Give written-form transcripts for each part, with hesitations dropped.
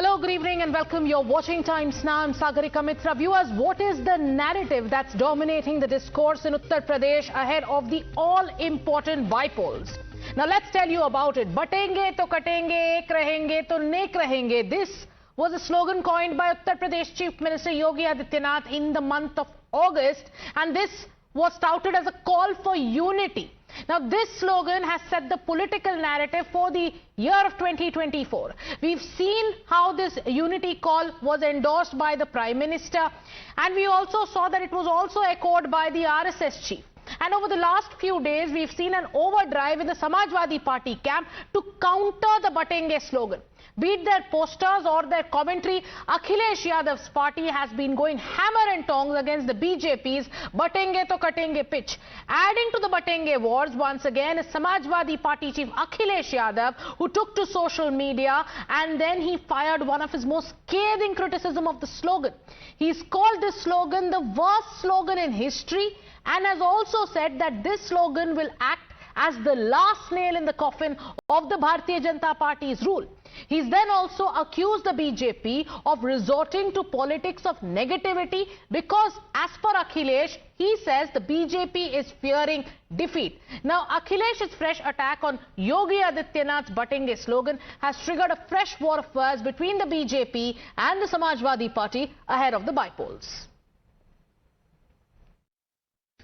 Hello, good evening and welcome. You're watching Times Now. I'm Sagarika Mitra. Viewers, what is the narrative that's dominating the discourse in Uttar Pradesh ahead of the all-important bypolls? Now let's tell you about it. Batenge to katenge, ek rahenge to nek rahenge. This was a slogan coined by Uttar Pradesh Chief Minister Yogi Adityanath in the month of August, and this was touted as a call for unity. Now, this slogan has set the political narrative for the year of 2024. We've seen how this unity call was endorsed by the Prime Minister, and we also saw that it was also echoed by the RSS chief. And over the last few days, we've seen an overdrive in the Samajwadi Party camp to counter the Batenge slogan. Be it their posters or their commentary, Akhilesh Yadav's party has been going hammer and tongs against the BJP's Batenge to Katenge pitch. Adding to the Batenge wars once again is Samajwadi Party chief Akhilesh Yadav, who took to social media and then he fired one of his most scathing criticism of the slogan. He's called this slogan the worst slogan in history and has also said that this slogan will act as the last nail in the coffin of the Bharatiya Janata Party's rule. He's then also accused the BJP of resorting to politics of negativity because, as per Akhilesh, he says the BJP is fearing defeat. Now, Akhilesh's fresh attack on Yogi Adityanath's Batenge slogan has triggered a fresh war of words between the BJP and the Samajwadi Party ahead of the bypolls.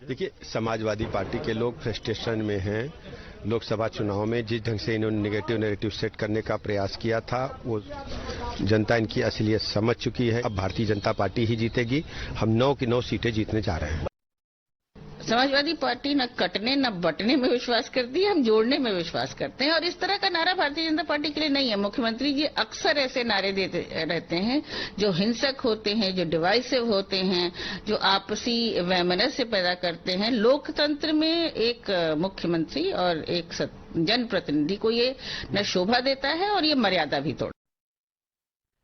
देखिए, Samajwadi party के लोग frustration में हैं। लोकसभा चुनाव में जिस ढंग से इन्होंने नेगेटिव नैरेटिव सेट करने का प्रयास किया था, वो जनता इनकी असलियत समझ चुकी है। अब भारतीय जनता पार्टी ही जीतेगी। हम 9 की 9 सीटें जीतने जा रहे हैं। समाजवादी पार्टी न कटने न बटने में विश्वास करती है, हम जोड़ने में विश्वास करते हैं। और इस तरह का नारा भारतीय जनता पार्टी के लिए नहीं है। मुख्यमंत्री जी अक्सर ऐसे नारे देते रहते हैं जो हिंसक होते हैं, जो डिवाइसिव होते हैं, जो आपसी वैमनस्य पैदा करते हैं। लोकतंत्र में एक मुख्यमंत्री और एक जनप्रतिनिधि को ये न शोभा देता है और ये मर्यादा भी तोड़ता है।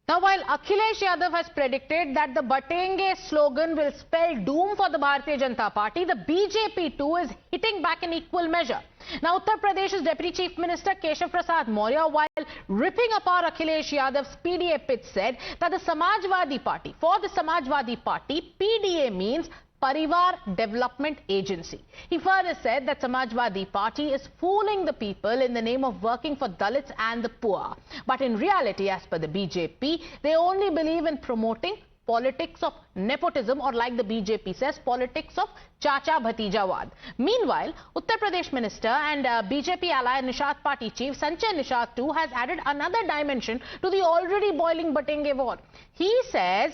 Now, while Akhilesh Yadav has predicted that the Batenge slogan will spell doom for the Bharatiya Janata Party, the BJP too is hitting back in equal measure. Now, Uttar Pradesh's Deputy Chief Minister Keshav Prasad Maurya, while ripping apart Akhilesh Yadav's PDA pitch, said that the Samajwadi Party, for the Samajwadi Party, PDA means Parivar Development Agency. He further said that Samajwadi Party is fooling the people in the name of working for Dalits and the poor. But in reality, as per the BJP, they only believe in promoting politics of nepotism, or like the BJP says, politics of Chacha-Bhatijawad. Meanwhile, Uttar Pradesh Minister and BJP ally Nishat Party Chief Sanjay Nishat too has added another dimension to the already boiling Batenge war. He says,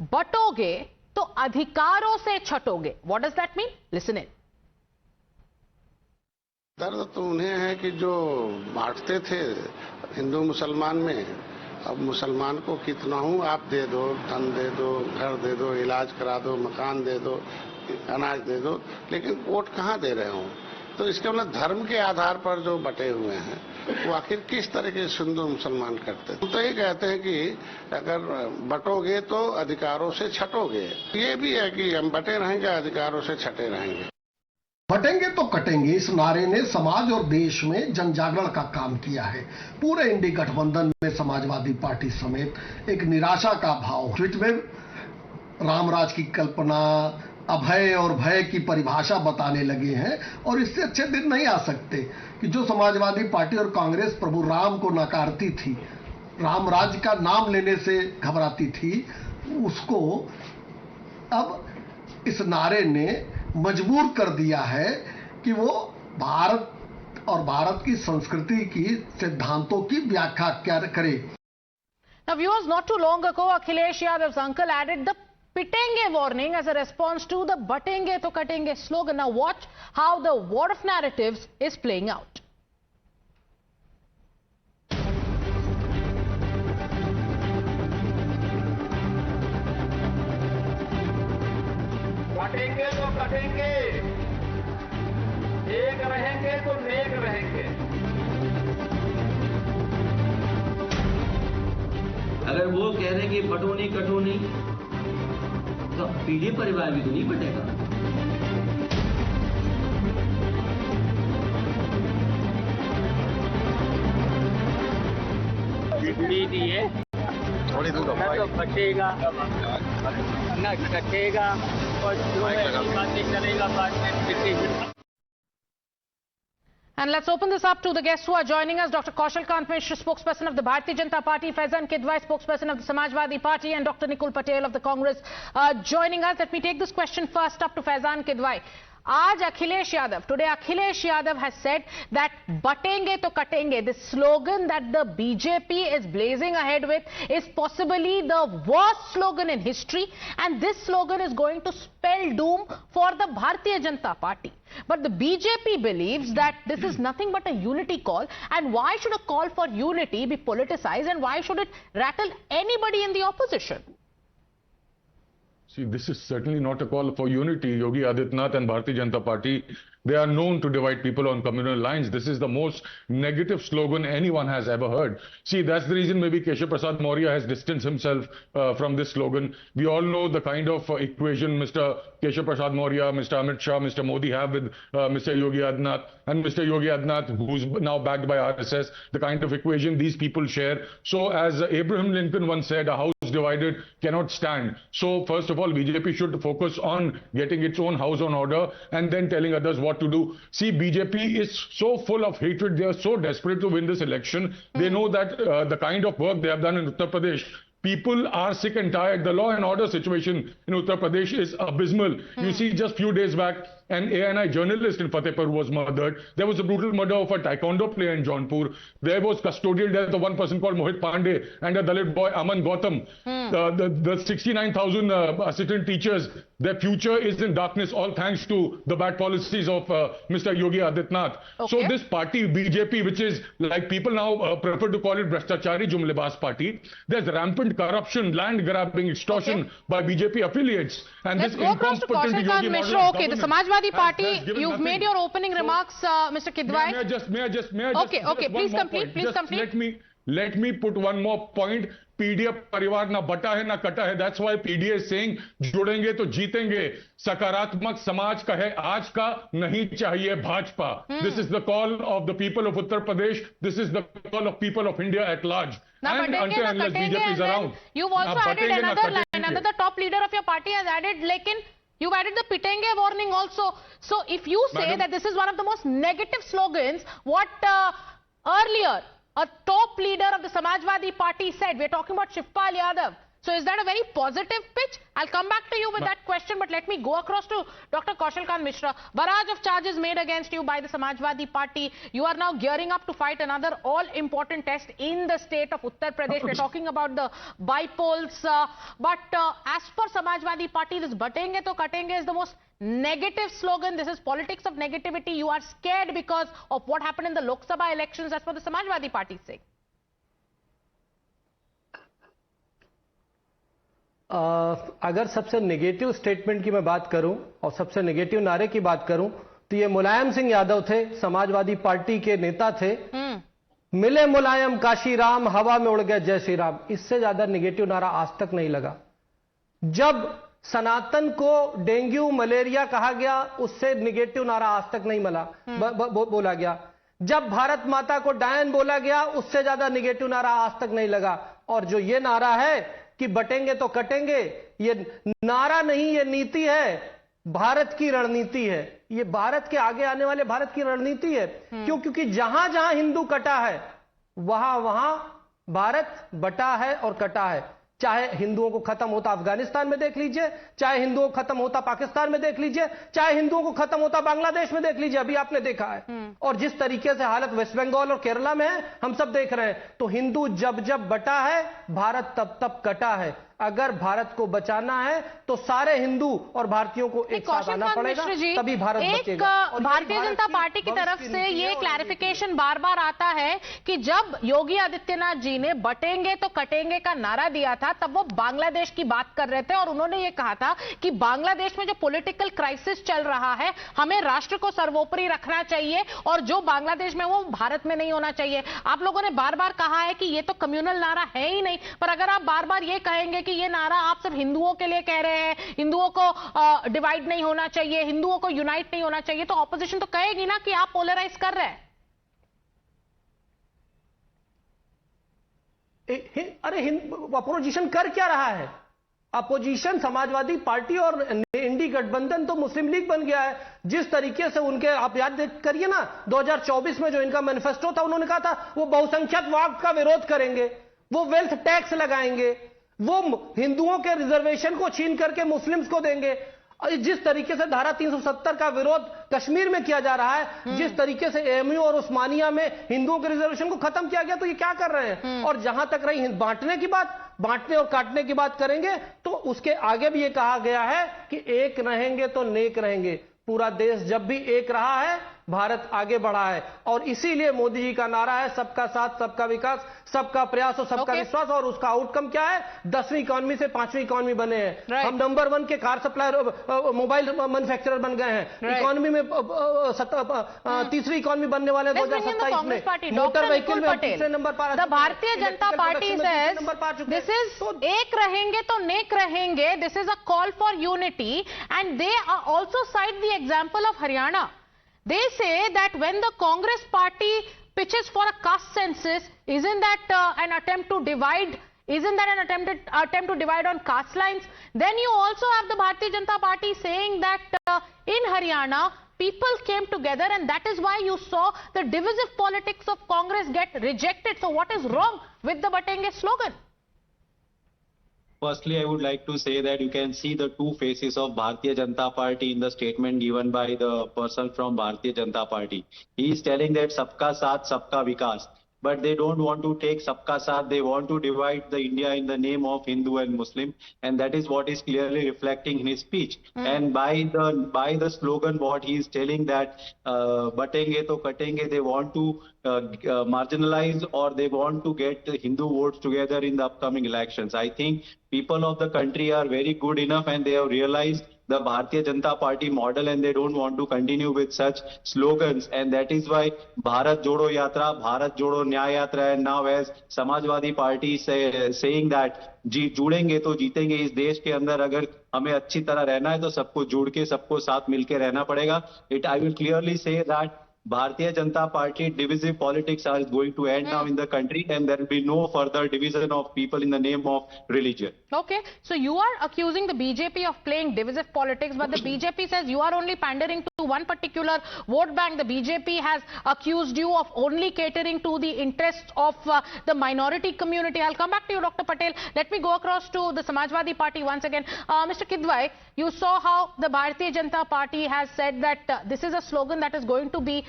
Batoge तो अधिकारों से छटोगे. What does that mean? Listen in. दर्द तो उन्हें है कि जो बांटते थे हिंदू मुसलमान में, अब मुसलमान को कितना हूँ आप दे दो, धन दे दो, घर दे दो, इलाज करा दो, मकान दे दो, अनाज दे दो, लेकिन वोट कहाँ दे रहे हो? तो इसके मतलब धर्म के आधार पर जो बटे हुए हैं वो आखिर किस तरह के हिंदू मुसलमान करते हैं? तो ये कहते हैं कि अगर बटोगे तो अधिकारों से छटोगे। ये भी है कि हम बटे रहेंगे, अधिकारों से छटे रहेंगे। बटेंगे तो कटेंगे, इस नारे ने समाज और देश में जन जागरण का काम किया है। पूरे इंडी गठबंधन में समाजवादी पार्टी समेत एक निराशा का भाव। ट्वीट में रामराज की कल्पना, अभय और भय की परिभाषा बताने लगे हैं और इससे अच्छे दिन नहीं आ सकते कि जो समाजवादी पार्टी और कांग्रेस प्रभु राम को नकारती थी, रामराज का नाम लेने से घबराती थी, उसको अब इस नारे ने मजबूर कर दिया है कि वो भारत और भारत की संस्कृति की सिद्धांतों की व्याख्या क्या करे। Now, viewers, not too long ago, Akhilesh Yadav's uncle added the Pitenge warning as a response to the Batenge to Katenge slogan. Now watch how the war of narratives is playing out. बटेंगे तो कटेंगे, एक रहेंगे तो नेक रहेंगे। अगर वो कह रहे हैं कि बटो नहीं कटो नहीं, तो पीढ़ी परिवार भी तो नहीं बटेगा। बिगड़ी दिए तो कटेगा न कटेगा और जो है बातें करेगा बाद में। And let's open this up to the guests who are joining us. Dr. Kaushal Kant Mishra, spokesperson of the Bharatiya Janata Party, Faizan Kidwai, spokesperson of the Samajwadi Party, and Dr. Nikul Patel of the Congress joining us. Let me take this question first up to Faizan Kidwai. Today Akhilesh Yadav has said that batenge to katenge, this slogan that the BJP is blazing ahead with is possibly the worst slogan in history, and this slogan is going to spell doom for the Bharatiya Janata Party. But the BJP believes that this is nothing but a unity call, and why should a call for unity be politicized, and why should it rattle anybody in the opposition? See, this is certainly not a call for unity. Yogi Adityanath and Bharatiya Janata Party, they are known to divide people on communal lines. This is the most negative slogan anyone has ever heard. See, that's the reason maybe Keshav Prasad Maurya has distanced himself from this slogan. We all know the kind of equation Mr. Keshav Prasad Maurya, Mr. Amit Shah, Mr. Modi have with Mr. Yogi Adityanath, and Mr. Yogi Adityanath, who's now backed by RSS, the kind of equation these people share. So as Abraham Lincoln once said, a house divided cannot stand. So first of all, BJP should focus on getting its own house on order and then telling others what to do. See, BJP is so full of hatred. They are so desperate to win this election. They know that the kind of work they have done in Uttar Pradesh, people are sick and tired. The law and order situation in Uttar Pradesh is abysmal. You see, just few days back, an ANI journalist in Fatehpur was murdered. There was a brutal murder of a taekwondo player in Jaunpur. There was custodial death of one person called Mohit Pandey and a Dalit boy, Aman Gautam. The 69,000 assistant teachers, their future is in darkness, all thanks to the bad policies of Mr. Yogi Adityanath. Okay. So this party, BJP, which is like people now prefer to call it Bhrashtachari Jumlebaz party, there's rampant corruption, land grabbing, extortion by BJP affiliates. And Let's this go across to incompetent Kaushal Yogi Kant model Mishra. of Okay, the government Samajwadi Party, has given you've nothing. made your opening remarks, Mr. Kidwai. May I just Okay, please complete. Let me put one more point. PDA परिवार ना बटा है ना कटा है. That's why PDA is saying जुड़ेंगे तो जीतेंगे. सकारात्मक समाज का है आज का, नहीं चाहिए Bhajpa. This is the call of the people of Uttar Pradesh. This is the call of people of India at large. Now, And until unless BJP is around. You've also added another line. Another top leader of your party has added, you've added the pitenge warning also. So if you say Madam, that this is one of the most negative slogans, what earlier a top leader of the Samajwadi Party said, we're talking about Shivpal Yadav. So is that a very positive pitch? I'll come back to you with that question, but let me go across to Dr. Kaushal Kant Mishra. Barrage of charges made against you by the Samajwadi Party. You are now gearing up to fight another all-important test in the state of Uttar Pradesh. We're talking about the bypolls. But as per Samajwadi Party, this batenge to katenge is the most negative slogan. This is politics of negativity. You are scared because of what happened in the Lok Sabha elections, as per the Samajwadi Party saying. अगर सबसे negative statement की मैं बात करूं और सबसे negative नारे की बात करूं तो ये मुलायम सिंह यादव थे, समाजवादी पार्टी के नेता थे. मिले मुलायम काशी राम, हवा में उड़ गए जय श्री राम. इससे ज्यादा नेगेटिव नारा आज तक नहीं लगा. जब सनातन को डेंगू मलेरिया कहा गया, उससे नेगेटिव नारा आज तक नहीं बोला गया. जब भारत माता को डायन बोला गया, उससे ज्यादा नेगेटिव नारा आज तक नहीं लगा. और जो ये नारा है कि बटेंगे तो कटेंगे, ये नारा नहीं, ये नीति है, भारत की रणनीति है. ये भारत के आगे आने वाले भारत की रणनीति है. क्यों? क्योंकि जहां जहां हिंदू कटा है, वहां वहां भारत बटा है और कटा है. चाहे हिंदुओं को खत्म होता अफगानिस्तान में देख लीजिए, चाहे हिंदुओं को खत्म होता पाकिस्तान में देख लीजिए, चाहे हिंदुओं को खत्म होता बांग्लादेश में देख लीजिए. अभी आपने देखा है. और जिस तरीके से हालत वेस्ट बंगाल और केरला में है, हम सब देख रहे हैं. तो हिंदू जब जब बटा है, भारत तब तब कटा है. अगर भारत को बचाना है तो सारे हिंदू और भारतीयों को एक साथ आना पड़ेगा, तभी भारत बचेगा. भारतीय जनता पार्टी की तरफ से ये क्लैरिफिकेशन बार बार आता है कि जब योगी आदित्यनाथ जी ने बटेंगे तो कटेंगे का नारा दिया था, तब वो बांग्लादेश की बात कर रहे थे और उन्होंने ये कहा था कि बांग्लादेश में जो पॉलिटिकल क्राइसिस चल रहा है, हमें राष्ट्र को सर्वोपरि रखना चाहिए और जो बांग्लादेश में वो भारत में नहीं होना चाहिए. आप लोगों ने बार बार कहा है कि ये तो कम्युनल नारा है ही नहीं, पर अगर आप बार बार ये कहेंगे कि ये नारा आप सिर्फ हिंदुओं के लिए कह रहे हैं, हिंदुओं को डिवाइड नहीं होना चाहिए, हिंदुओं को यूनाइट नहीं होना चाहिए, तो ऑपोजिशन तो कहेगी ना कि आप पोलराइज कर रहे हैं. अरे अपोजिशन कर क्या रहा है? अपोजिशन समाजवादी पार्टी और इंडी गठबंधन तो मुस्लिम लीग बन गया है। जिस तरीके से उनके, आप याद करिए ना, 2024 में जो इनका मैनिफेस्टो था, उन्होंने कहा था वो बहुसंख्यक वाद का विरोध करेंगे, वो वेल्थ टैक्स लगाएंगे, वो हिंदुओं के रिजर्वेशन को छीन करके मुस्लिम्स को देंगे। जिस तरीके से धारा 370 का विरोध कश्मीर में किया जा रहा है, जिस तरीके से एएमयू और उस्मानिया में हिंदुओं के रिजर्वेशन को खत्म किया गया, तो ये क्या कर रहे हैं? और जहां तक रही बांटने की बात, बांटने और काटने की बात करेंगे तो उसके आगे भी ये कहा गया है कि एक रहेंगे तो नेक रहेंगे। पूरा देश जब भी एक रहा है, भारत आगे बढ़ा है, और इसीलिए मोदी जी का नारा है सबका साथ, सबका विकास, सबका प्रयास और सबका विश्वास। और उसका आउटकम क्या है? 10वीं इकॉनमी से 5वीं इकॉनमी बने हैं। हम नंबर 1 के कार सप्लायर, मोबाइल मैन्युफैक्चरर बन गए हैं। इकॉनमी में 3वीं इकॉनमी बनने वाले हैं 2027 में। मोटर व्हीकल में तीसरे नंबर पर। भारतीय Janata party says this is एक रहेंगे तो नेक रहेंगे, this is a call for unity, and they are also cited the example of Haryana. They say that when the Congress party pitches for a caste census, isn't that an attempt to divide? Isn't that an attempt to divide on caste lines? Then you also have the Bharatiya Janata Party saying that in Haryana, people came together, and that is why you saw the divisive politics of Congress get rejected. So what is wrong with the Batenge slogan? Firstly, I would like to say that you can see the two faces of Bharatiya Janata Party in the statement given by the person from Bharatiya Janata Party. He is telling that sabka saath, sabka vikas. But they don't want to take sabka saath. They want to divide the India in the name of Hindu and Muslim, and that is what is clearly reflecting in his speech. And by the slogan, what he is telling that batenge to katenge, they want to marginalize, or they want to get the Hindu votes together in the upcoming elections. I think people of the country are very good enough, and they have realized the Bharatiya Janata Party model, and they don't want to continue with such slogans, and that is why Bharat Jodo Yatra, Bharat Jodo Nyay Yatra, and now as Samajwadi Party saying that जुड़ेंगे तो जीतेंगे. इस देश के अंदर अगर हमें अच्छी तरह रहना है तो सबको जुड़ के, सबको साथ मिलके रहना पड़ेगा. I will clearly say that Bharatiya Janata Party divisive politics are going to end now in the country, and there will be no further division of people in the name of religion. Okay, so you are accusing the BJP of playing divisive politics, but the BJP says you are only pandering to one particular vote bank. The BJP has accused you of only catering to the interests of the minority community. I'll come back to you, Dr. Patel. Let me go across to the Samajwadi Party once again. Mr. Kidwai, you saw how the Bharatiya Janata Party has said that this is a slogan that is going to be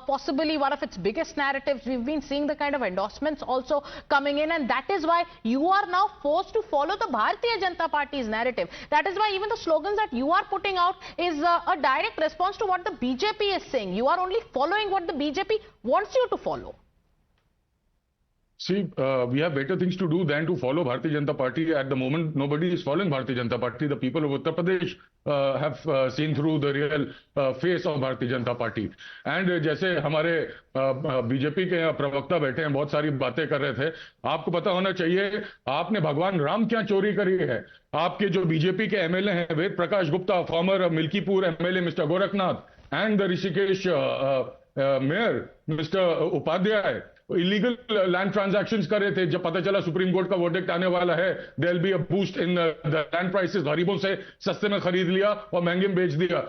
possibly one of its biggest narratives. We've been seeing the kind of endorsements also coming in, and that is why you are now forced to follow the Bharatiya Janata Party's narrative. That is why even the slogans that you are putting out is a direct response to what the BJP is saying. You are only following what the BJP wants you to follow. See, we have better things to do than to follow Bharatiya Janata Party. At the moment, nobody is following Bharatiya Janata Party. The people of Uttar Pradesh have seen through the real face of Bharatiya Janata Party. And जैसे हमारे BJP के प्रवक्ता बैठे हैं, बहुत सारी बातें कर रहे थे. आपको पता होना चाहिए, आपने भगवान राम क्या चोरी करी है. आपके जो बीजेपी के एमएलए हैं, Ved Prakash Gupta, former Milkipur MLA mister Gorakhnath, and the Rishikesh mayor mister Upadhyay, illegal land transactions कर रहे थे. जब पता चला सुप्रीम कोर्ट का वर्डिक्ट आने वाला है, there will be a boost in the land prices, गरीबों से सस्ते में खरीद लिया और महंगे में बेच दिया.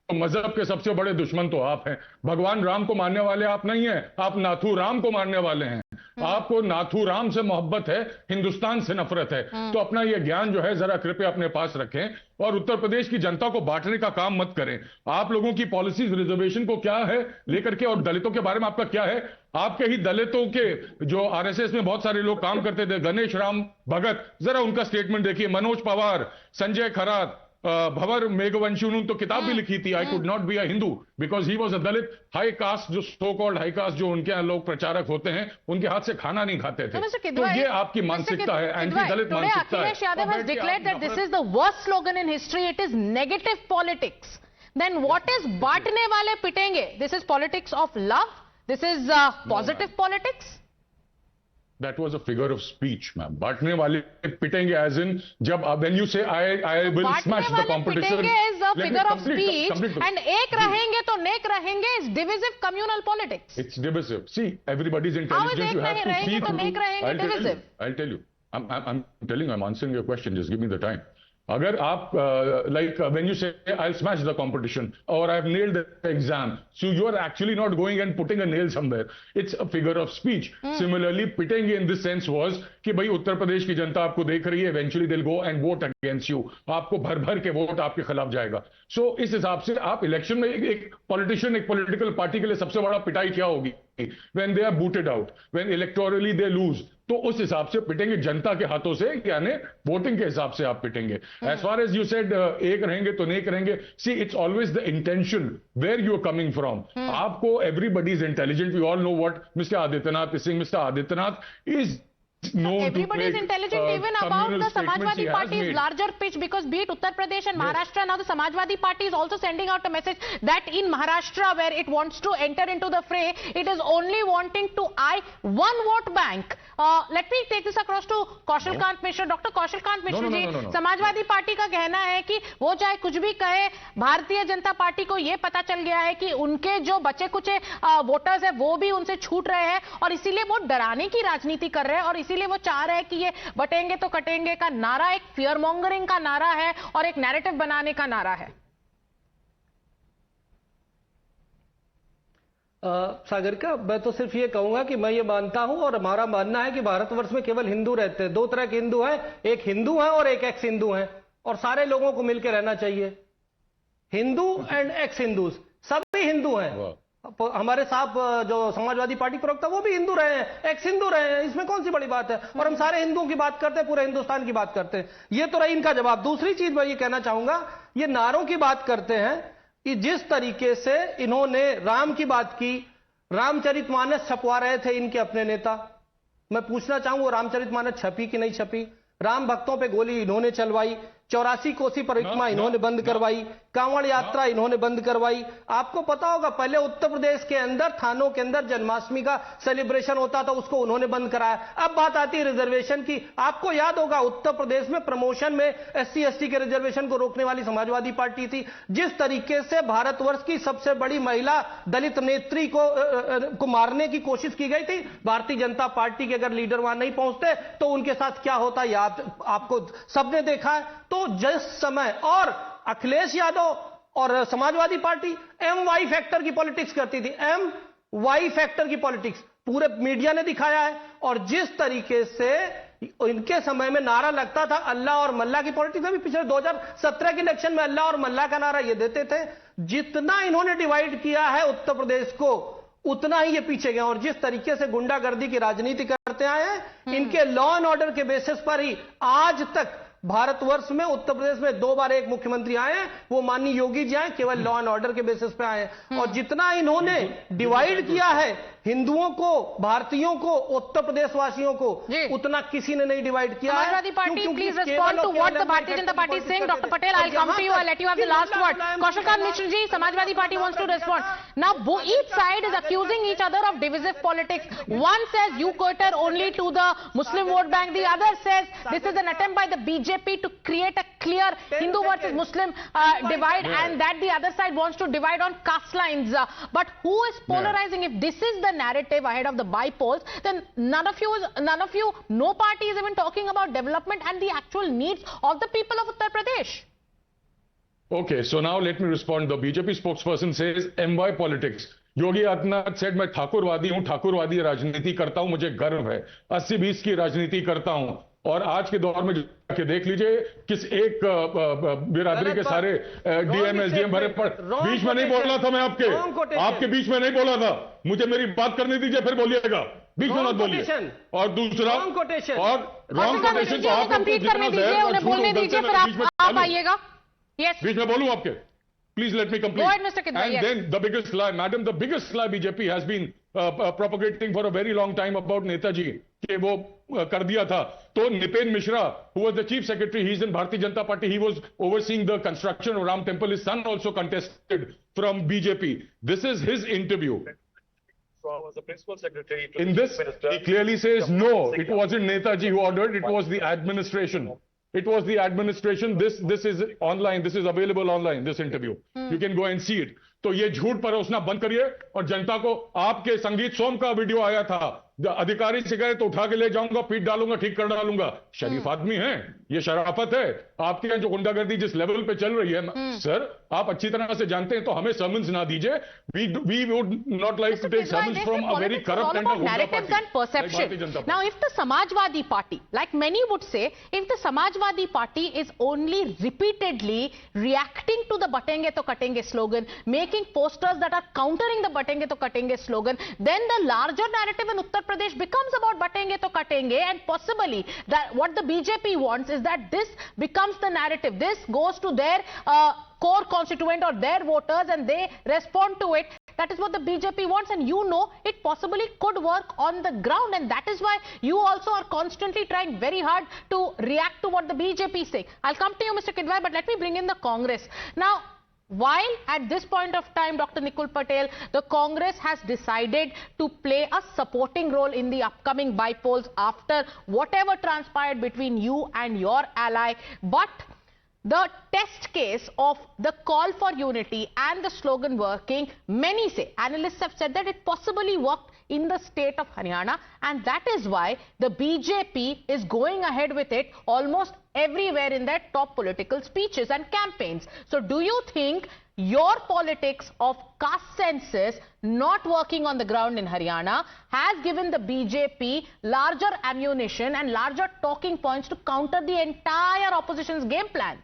तो मजहब के सबसे बड़े दुश्मन तो आप हैं. भगवान राम को मानने वाले आप नहीं हैं, आप नाथू राम को मानने वाले हैं. आपको नाथू राम से मोहब्बत है, हिंदुस्तान से नफरत है. तो अपना ये ज्ञान जो है जरा कृपया अपने पास रखें, और उत्तर प्रदेश की जनता को बांटने का काम मत करें. आप लोगों की पॉलिसीज रिजर्वेशन को क्या है लेकर के, और दलितों के बारे में आपका क्या है. आपके ही दलितों के जो आरएसएस में बहुत सारे लोग काम करते थे, गणेश राम भगत, जरा उनका स्टेटमेंट देखिए. मनोज पवार, संजय खरात, भवर मेघवंशी, उन्होंने तो किताब भी लिखी थी, I could not be a Hindu because he was a Dalit. High cast, जो सो कॉल्ड हाई कास्ट जो उनके यहाँ लोग प्रचारक होते हैं, उनके हाथ से खाना नहीं खाते थे. तो ये आपकी मानसिकता है, एंटी दलित मानसिकता है. Akhilesh Yadav has declared that this is the worst slogan in history. It is negative politics. Then what is baatne wale pitenge? This is politics of love. This is positive politics. That was a figure of speech, ma'am. बांटने वाले पिटेंगे as in जब when you say I will smash the competition. पिटेंगे is a figure of speech and एक रहेंगे तो नेक रहेंगे is divisive communal politics. It's divisive. See, everybody's intelligent. You have to see through. I'll tell you. I'm telling you, I'm answering your question. Just give me the time. अगर आप like when you say I'll smash the competition or I've nailed the exam, so you are actually not going and putting a nail somewhere. It's a figure of speech. Similarly, पिटेंगे in this sense was कि भाई उत्तर प्रदेश की जनता आपको देख रही है, eventually they'll go and vote against you. आपको भर भर के वोट आपके खिलाफ जाएगा. So इस हिसाब से आप इलेक्शन में एक पॉलिटिशियन, एक पॉलिटिकल पार्टी के लिए सबसे बड़ा पिटाई क्या होगी? When they are booted out, when electorally they lose, तो उस हिसाब से पिटेंगे जनता के हाथों से, यानी वोटिंग के हिसाब से आप पिटेंगे. As far as you said एक रहेंगे तो नेक रहेंगे, see it's always the intention where you are coming from. आपको everybody is intelligent. We all know what Mr. Adityanath is saying. Mr. Adityanath is everybody is intelligent even about the Samajwadi Party's larger pitch, because be it Uttar Pradesh and Maharashtra, now the Samajwadi Party is also sending out a message that in Maharashtra, where it wants to enter into the fray, it is only wanting to eye one vote bank. Let me take this across to Kaushal Kant Mishra. Dr. Kaushal Kant Mishra ji, Samajwadi party का कहना है कि वो चाहे कुछ भी कहे, भारतीय जनता पार्टी को ये पता चल गया है कि उनके जो बचे कुछ वोटर्स है वो भी उनसे छूट रहे हैं और इसीलिए वो डराने की राजनीति कर रहे हैं और इसीलिए वो चाह रहे हैं कि ये बटेंगे तो कटेंगे का नारा एक फियर मॉन्गरिंग का नारा है और एक नैरेटिव बनाने का नारा है. सागर का मैं तो सिर्फ ये कहूंगा कि मैं ये मानता हूं और हमारा मानना है कि भारतवर्ष में केवल हिंदू रहते हैं. दो तरह के हिंदू हैं, एक हिंदू है और एक एक्स हिंदू है, और सारे लोगों को मिलकर रहना चाहिए. हिंदू एंड एक्स हिंदूज सभी हिंदू हैं. हमारे साहब जो समाजवादी पार्टी प्रवक्ता वो भी हिंदू रहे हैं, एक्स हिंदू रहे हैं, इसमें कौन सी बड़ी बात है. और हम सारे हिंदुओं की बात करते हैं, पूरे हिंदुस्तान की बात करते हैं. ये तो रही इनका जवाब. दूसरी चीज मैं ये कहना चाहूंगा, ये नारों की बात करते हैं कि जिस तरीके से इन्होंने राम की बात की, रामचरितमानस छपवा रहे थे इनके अपने नेता. मैं पूछना चाहूं वो रामचरितमानस छपी कि नहीं छपी? राम भक्तों पे गोली इन्होंने चलवाई, 84 कोसी परिक्रमा इन्होंने बंद करवाई, कांवड़ यात्रा इन्होंने बंद करवाई. आपको पता होगा पहले उत्तर प्रदेश के अंदर थानों के अंदर जन्माष्टमी का सेलिब्रेशन होता था, उसको उन्होंने बंद कराया. अब बात आती है रिजर्वेशन की. आपको याद होगा उत्तर प्रदेश में प्रमोशन में SC/ST के रिजर्वेशन को रोकने वाली समाजवादी पार्टी थी. जिस तरीके से भारतवर्ष की सबसे बड़ी महिला दलित नेत्री को मारने की कोशिश की गई थी, भारतीय जनता पार्टी के अगर लीडर वहां नहीं पहुंचते तो उनके साथ क्या होता है आपको सबने देखा है. तो जिस समय और अखिलेश यादव और समाजवादी पार्टी MY फैक्टर की पॉलिटिक्स करती थी, MY फैक्टर की पॉलिटिक्स पूरे मीडिया ने दिखाया है. और जिस तरीके से इनके समय में नारा लगता था अल्लाह और मल्ला की पॉलिटिक्स, अभी पिछले 2017 के इलेक्शन में अल्लाह और मल्ला का नारा ये देते थे. जितना इन्होंने डिवाइड किया है उत्तर प्रदेश को उतना ही ये पीछे गए. और जिस तरीके से गुंडागर्दी की राजनीति करते आए हैं, इनके लॉ एंड ऑर्डर के बेसिस पर ही आज तक भारतवर्ष में उत्तर प्रदेश में 2 बार एक मुख्यमंत्री आए हैं, वो माननीय योगी जी आए, केवल लॉ एंड ऑर्डर के बेसिस पे आए हैं. और जितना इन्होंने डिवाइड किया है हिंदुओं को, भारतीयों को, उत्तर प्रदेश वासियों को, उतना किसी ने नहीं डिवाइड किया है. Samajwadi Party, please respond to what the Bharatiya Janata Party is saying. Doctor Patel, I will come to you, I let you have the last word. Kaushal Kant Mishra ji, Samajwadi Party wants to respond. Now each side is accusing each other of divisive politics. One says you cater only to the Muslim vote bank, the other says this is an attempt by the BJP to create a clear Hindu versus Muslim divide, and that the other side wants to divide on caste lines. But who is polarizing? If this is the narrative ahead of the by-polls, then none of you, no party is even talking about development and the actual needs of the people of Uttar Pradesh. Okay, so now let me respond. The BJP spokesperson says MY politics. Yogi Adityanath said मैं ठाकुरवादी हूं, ठाकुरवादी राजनीति करता हूं, मुझे गर्व है, 80-20 की राजनीति करता हूं. और आज के दौर में जाके देख लीजिए किस एक बिरादरी के सारे DM SDM भरे पड़. बीच में नहीं बोल रहा था मैं, आपके बीच में नहीं बोला था. मुझे मेरी बात करने दीजिए, फिर बोलिएगा, बीच में मत बोलिए. और दूसरा रॉन्ग कोटेशन तो आप कंप्लीट करने दीजिए, उन्हें बोलने दीजिए, फिर आप आइएगा. Yes. बीच में बोलूं आपके? Please let me complete. Go ahead, Mr. Kidwai. And then the biggest lie, madam, the biggest lie BJP has been propagating for a very long time about Netaji, कि वो कर दिया था. तो Nipen Mishra, who was the chief secretary, he's in Bharatiya Janata Party, he was overseeing the construction of Ram Temple. His son also contested from BJP. This is his interview. from as the principal secretary to In the this, Chief Minister. he clearly says no. It wasn't Netaji who ordered. It was the administration. It was the administration. This is online. This is available online. This interview. You can go and see it. तो ये झूठ परोसना बंद करिए और जनता को आपके संगीत सोम का वीडियो आया था अधिकारी से कहे तो उठा के ले जाऊंगा पीट डालूंगा ठीक कर डालूंगा शरीफ आदमी है ये शराफत है आपके यहाँ जो गुंडागर्दी जिस लेवल पे चल रही है सर आप अच्छी तरह से जानते हैं तो हमें समन्स ना दीजिए we would not like to take summons from a very corrupt and narratives and perception. Now if the Samajwadi Party, like many would say, if the Samajwadi Party is only repeatedly reacting to the batenge to katenge slogan, making posters that are countering the batenge to katenge slogan, then the larger narrative in Uttar Pradesh becomes about batenge to katenge, and possibly that what the BJP wants is that this becomes the narrative. This goes to their core constituent or their voters and they respond to it. That is what the BJP wants, and you know it possibly could work on the ground, and that is why you also are constantly trying very hard to react to what the BJP is saying. I'll come to you, Mr. Kidwai, but let me bring in the Congress. Now, while at this point of time, Dr. Nikul Patel, the Congress has decided to play a supporting role in the upcoming bypolls after whatever transpired between you and your ally, but the test case of the call for unity and the slogan working, many say, analysts have said that it possibly worked in the state of Haryana, and that is why the BJP is going ahead with it almost everywhere in their top political speeches and campaigns. So do you think your politics of caste census not working on the ground in Haryana has given the BJP larger ammunition and larger talking points to counter the entire opposition's game plan?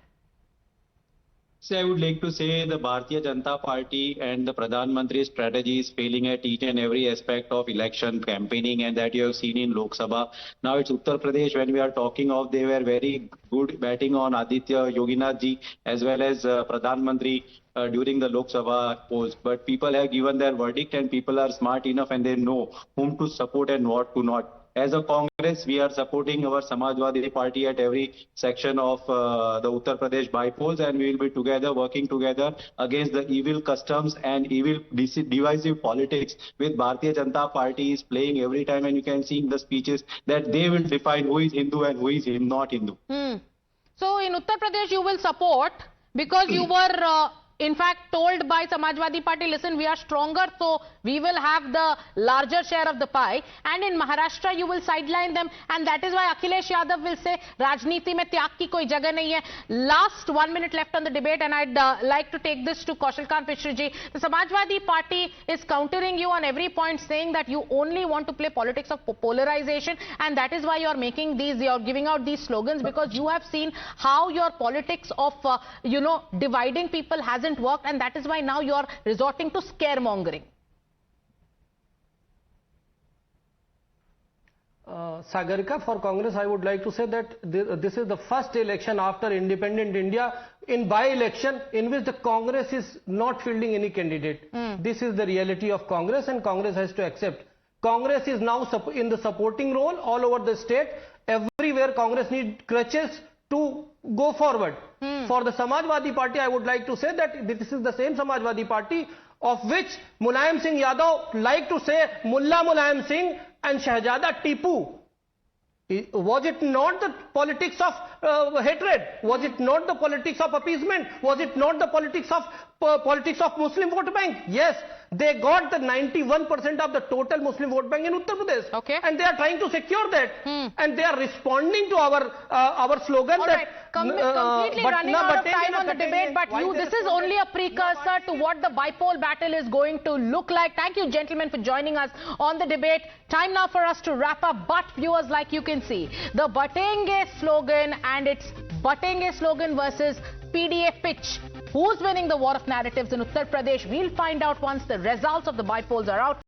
So I would like to say the Bharatiya Janata Party and the Pradhan Mantri's strategy is failing at each and every aspect of election campaigning, and that you have seen in Lok Sabha. Now it's Uttar Pradesh when we are talking of, they were very good batting on Aditya Yoginath ji as well as Pradhan Mantri during the Lok Sabha polls. But people have given their verdict and people are smart enough and they know whom to support and what to not. As a Congress, we are supporting our Samajwadi Party at every section of the Uttar Pradesh bypolls, and we will be together, working together against the evil customs and evil divisive politics with Bharatiya Janata Party is playing every time, and you can see in the speeches that they will define who is Hindu and who is not Hindu. So in Uttar Pradesh you will support because you were in fact told by Samajwadi Party, listen, we are stronger, so we will have the larger share of the pie, and in Maharashtra you will sideline them, and that is why Akhilesh Yadav will say Rajniti mein tyag ki koi jagah nahi hai. Last 1 minute left on the debate, and I'd like to take this to Kaushal Kant Mishra ji. The Samajwadi Party is countering you on every point, saying that you only want to play politics of polarization, and that is why you're making these, you're giving out these slogans, because you have seen how your politics of dividing people hasn't worked, and that is why now you are resorting to scaremongering. Sagarika, for Congress, I would like to say that this is the first election after independent India in by-election in which the Congress is not fielding any candidate. This is the reality of Congress, and Congress has to accept. Congress is now in the supporting role all over the state. Everywhere Congress needs crutches to go forward. For the Samajwadi Party, I would like to say that this is the same Samajwadi Party of which Mulayam Singh Yadav like to say Mullah Mulayam Singh and Shahzada Tipu. Was it not the politics of hatred? Was it not the politics of appeasement? Was it not the politics of Muslim vote bank? Yes, they got the 91% of the total Muslim vote bank in Uttar Pradesh. Okay. And they are trying to secure that. And they are responding to our slogan. All right. Completely running out of time on the debate, but this is only a precursor to what the bipole battle is going to look like. Thank you, gentlemen, for joining us on the debate. Time now for us to wrap up, but viewers, like you can see, the Batenge slogan and its Batenge slogan versus PDA pitch. Who's winning the war of narratives in Uttar Pradesh? We'll find out once the results of the bipolls are out.